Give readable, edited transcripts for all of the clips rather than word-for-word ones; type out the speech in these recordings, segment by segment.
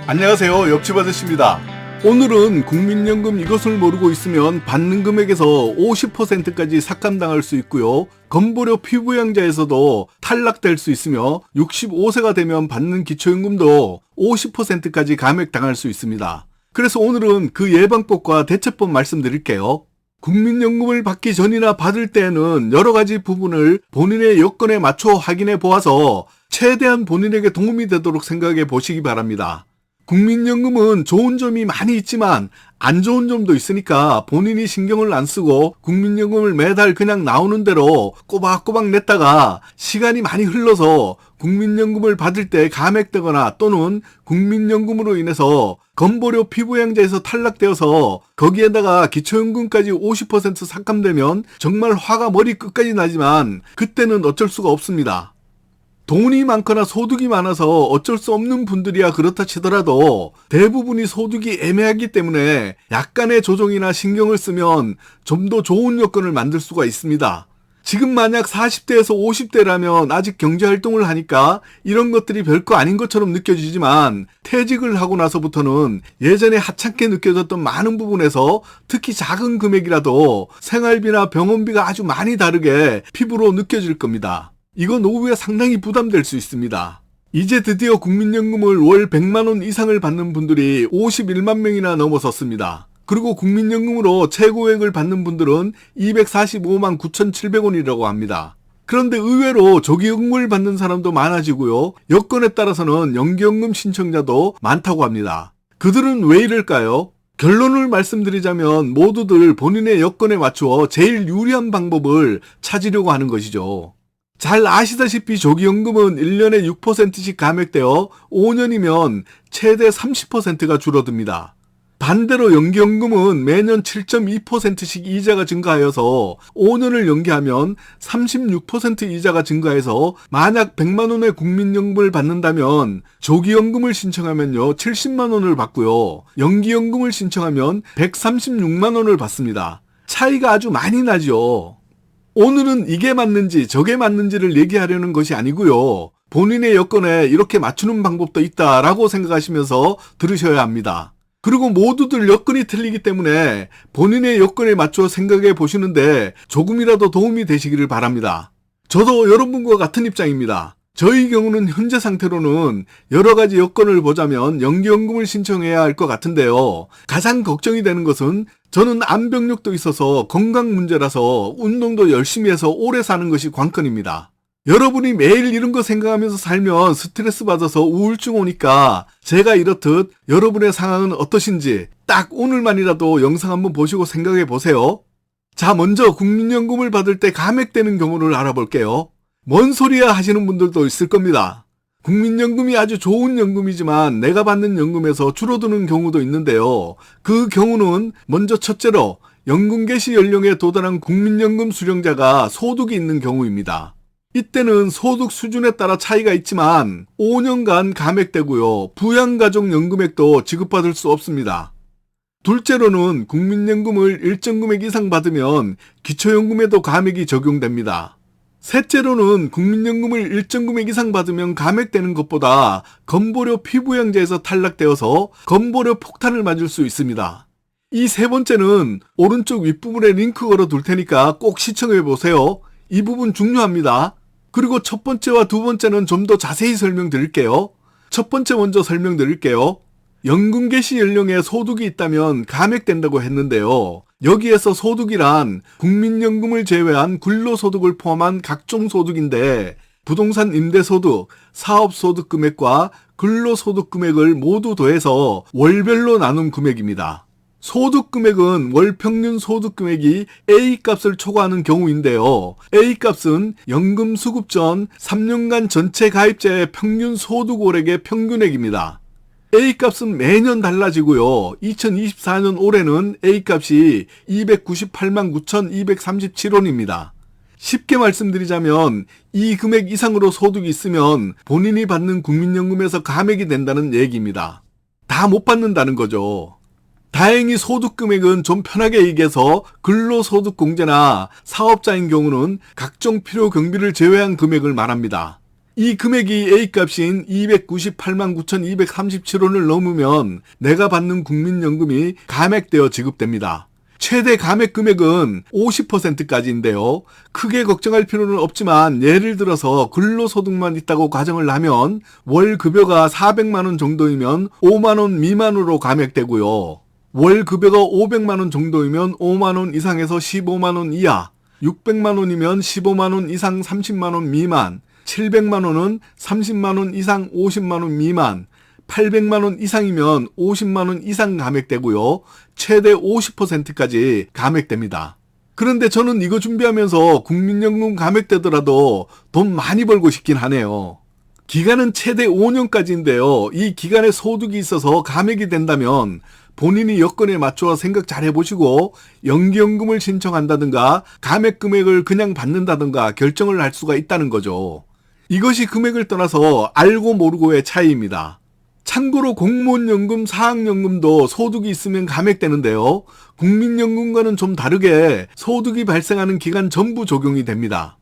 안녕하세요. 옆집 아저씨입니다. 오늘은 국민연금 이것을 모르고 있으면 받는 금액에서 50%까지 삭감당할 수 있고요. 건보료 피부양자에서도 탈락될 수 있으며 65세가 되면 받는 기초연금도 50%까지 감액당할 수 있습니다. 그래서 오늘은 그 예방법과 대처법 말씀드릴게요. 국민연금을 받기 전이나 받을 때에는 여러 가지 부분을 본인의 여건에 맞춰 확인해 보아서 최대한 본인에게 도움이 되도록 생각해 보시기 바랍니다. 국민연금은 좋은 점이 많이 있지만 안 좋은 점도 있으니까 본인이 신경을 안 쓰고 국민연금을 매달 그냥 나오는 대로 꼬박꼬박 냈다가 시간이 많이 흘러서 국민연금을 받을 때 감액되거나 또는 국민연금으로 인해서 건보료 피부양자에서 탈락되어서 거기에다가 기초연금까지 50% 삭감되면 정말 화가 머리 끝까지 나지만 그때는 어쩔 수가 없습니다. 돈이 많거나 소득이 많아서 어쩔 수 없는 분들이야 그렇다 치더라도 대부분이 소득이 애매하기 때문에 약간의 조정이나 신경을 쓰면 좀 더 좋은 여건을 만들 수가 있습니다. 지금 만약 40대에서 50대라면 아직 경제활동을 하니까 이런 것들이 별거 아닌 것처럼 느껴지지만 퇴직을 하고 나서부터는 예전에 하찮게 느껴졌던 많은 부분에서 특히 작은 금액이라도 생활비나 병원비가 아주 많이 다르게 피부로 느껴질 겁니다. 이거 노후에 상당히 부담될 수 있습니다. 이제 드디어 국민연금을 월 100만원 이상을 받는 분들이 51만 명이나 넘어섰습니다. 그리고 국민연금으로 최고액을 받는 분들은 245만 9,700원이라고 합니다. 그런데 의외로 조기연금을 받는 사람도 많아지고요. 여건에 따라서는 연기연금 신청자도 많다고 합니다. 그들은 왜 이럴까요? 결론을 말씀드리자면 모두들 본인의 여건에 맞추어 제일 유리한 방법을 찾으려고 하는 것이죠. 잘 아시다시피 조기연금은 1년에 6%씩 감액되어 5년이면 최대 30%가 줄어듭니다. 반대로 연기연금은 매년 7.2%씩 이자가 증가하여서 5년을 연기하면 36% 이자가 증가해서 만약 100만원의 국민연금을 받는다면 조기연금을 신청하면요 70만원을 받고요. 연기연금을 신청하면 136만원을 받습니다. 차이가 아주 많이 나죠. 오늘은 이게 맞는지 저게 맞는지를 얘기하려는 것이 아니고요. 본인의 여건에 이렇게 맞추는 방법도 있다라고 생각하시면서 들으셔야 합니다. 그리고 모두들 여건이 틀리기 때문에 본인의 여건에 맞춰 생각해 보시는데 조금이라도 도움이 되시기를 바랍니다. 저도 여러분과 같은 입장입니다. 저희 경우는 현재 상태로는 여러 가지 여건을 보자면 연기연금을 신청해야 할 것 같은데요. 가장 걱정이 되는 것은 저는 암병력도 있어서 건강 문제라서 운동도 열심히 해서 오래 사는 것이 관건입니다. 여러분이 매일 이런 거 생각하면서 살면 스트레스 받아서 우울증 오니까 제가 이렇듯 여러분의 상황은 어떠신지 딱 오늘만이라도 영상 한번 보시고 생각해 보세요. 자, 먼저 국민연금을 받을 때 감액되는 경우를 알아볼게요. 뭔 소리야 하시는 분들도 있을 겁니다. 국민연금이 아주 좋은 연금이지만 내가 받는 연금에서 줄어드는 경우도 있는데요. 그 경우는 먼저 첫째로 연금 개시 연령에 도달한 국민연금 수령자가 소득이 있는 경우입니다. 이때는 소득 수준에 따라 차이가 있지만 5년간 감액되고요. 부양가족 연금액도 지급받을 수 없습니다. 둘째로는 국민연금을 일정 금액 이상 받으면 기초연금에도 감액이 적용됩니다. 셋째로는 국민연금을 일정 금액 이상 받으면 감액되는 것보다 건보료 피부양자에서 탈락되어서 건보료 폭탄을 맞을 수 있습니다. 이 세 번째는 오른쪽 윗부분에 링크 걸어 둘 테니까 꼭 시청해 보세요. 이 부분 중요합니다. 그리고 첫 번째와 두 번째는 좀 더 자세히 설명드릴게요. 첫 번째 먼저 설명드릴게요. 연금 개시 연령에 소득이 있다면 감액된다고 했는데요. 여기에서 소득이란 국민연금을 제외한 근로소득을 포함한 각종 소득인데 부동산 임대소득, 사업소득 금액과 근로소득 금액을 모두 더해서 월별로 나눈 금액입니다. 소득 금액은 월 평균 소득 금액이 A값을 초과하는 경우인데요. A값은 연금 수급 전 3년간 전체 가입자의 평균 소득월액의 평균액입니다. A값은 매년 달라지고요. 2024년 올해는 A값이 298만 9,237원입니다. 쉽게 말씀드리자면 이 금액 이상으로 소득이 있으면 본인이 받는 국민연금에서 감액이 된다는 얘기입니다. 다 못 받는다는 거죠. 다행히 소득 금액은 좀 편하게 얘기해서 근로소득공제나 사업자인 경우는 각종 필요 경비를 제외한 금액을 말합니다. 이 금액이 A값인 298만 9,237원을 넘으면 내가 받는 국민연금이 감액되어 지급됩니다. 최대 감액 금액은 50%까지인데요. 크게 걱정할 필요는 없지만 예를 들어서 근로소득만 있다고 가정을 하면 월 급여가 400만 원 정도이면 5만 원 미만으로 감액되고요. 월 급여가 500만 원 정도이면 5만 원 이상에서 15만 원 이하, 600만 원이면 15만 원 이상 30만 원 미만, 700만 원은 30만 원 이상 50만 원 미만, 800만 원 이상이면 50만 원 이상 감액되고요. 최대 50%까지 감액됩니다. 그런데 저는 이거 준비하면서 국민연금 감액되더라도 돈 많이 벌고 싶긴 하네요. 기간은 최대 5년까지인데요. 이 기간에 소득이 있어서 감액이 된다면 본인이 여건에 맞춰 생각 잘 해보시고 연기연금을 신청한다든가 감액 금액을 그냥 받는다든가 결정을 할 수가 있다는 거죠. 이것이 금액을 떠나서 알고 모르고의 차이입니다. 참고로 공무원연금, 사학연금도 소득이 있으면 감액되는데요. 국민연금과는 좀 다르게 소득이 발생하는 기간 전부 적용이 됩니다.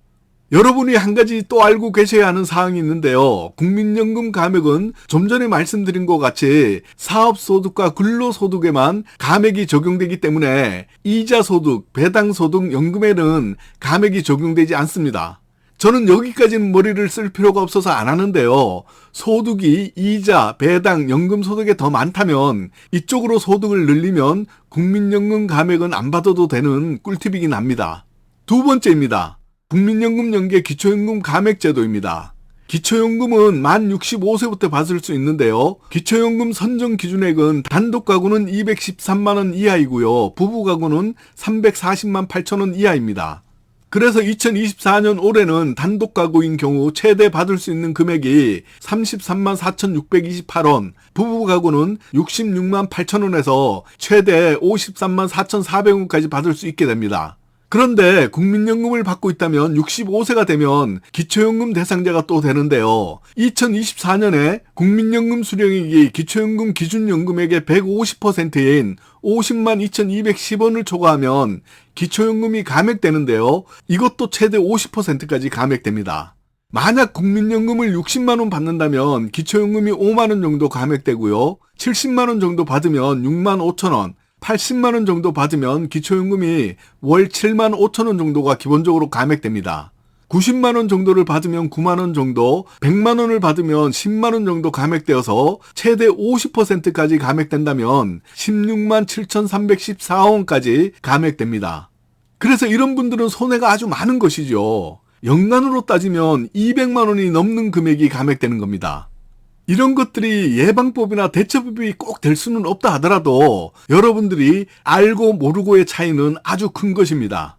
여러분이 한 가지 또 알고 계셔야 하는 사항이 있는데요. 국민연금 감액은 좀 전에 말씀드린 것 같이 사업소득과 근로소득에만 감액이 적용되기 때문에 이자소득, 배당소득, 연금에는 감액이 적용되지 않습니다. 저는 여기까지는 머리를 쓸 필요가 없어서 안 하는데요. 소득이 이자, 배당, 연금소득에 더 많다면 이쪽으로 소득을 늘리면 국민연금 감액은 안 받아도 되는 꿀팁이긴 합니다. 두 번째입니다. 국민연금 연계 기초연금 감액제도입니다. 기초연금은 만 65세부터 받을 수 있는데요. 기초연금 선정 기준액은 단독 가구는 213만 원 이하이고요. 부부 가구는 340만 8천 원 이하입니다. 그래서 2024년 올해는 단독 가구인 경우 최대 받을 수 있는 금액이 33만 4,628원, 부부 가구는 66만 8천 원에서 최대 53만 4,400원까지 받을 수 있게 됩니다. 그런데 국민연금을 받고 있다면 65세가 되면 기초연금 대상자가 또 되는데요. 2024년에 국민연금 수령액이 기초연금 기준연금액의 150%인 50만 2,210원을 초과하면 기초연금이 감액되는데요. 이것도 최대 50%까지 감액됩니다. 만약 국민연금을 60만 원 받는다면 기초연금이 5만 원 정도 감액되고요. 70만 원 정도 받으면 6만 5천 원, 80만 원 정도 받으면 기초연금이 월 7만 5천 원 정도가 기본적으로 감액됩니다. 90만 원 정도를 받으면 9만 원 정도, 100만 원을 받으면 10만 원 정도 감액되어서 최대 50%까지 감액된다면 16만 7,314원까지 감액됩니다. 그래서 이런 분들은 손해가 아주 많은 것이죠. 연간으로 따지면 200만 원이 넘는 금액이 감액되는 겁니다. 이런 것들이 예방법이나 대처법이 꼭 될 수는 없다 하더라도 여러분들이 알고 모르고의 차이는 아주 큰 것입니다.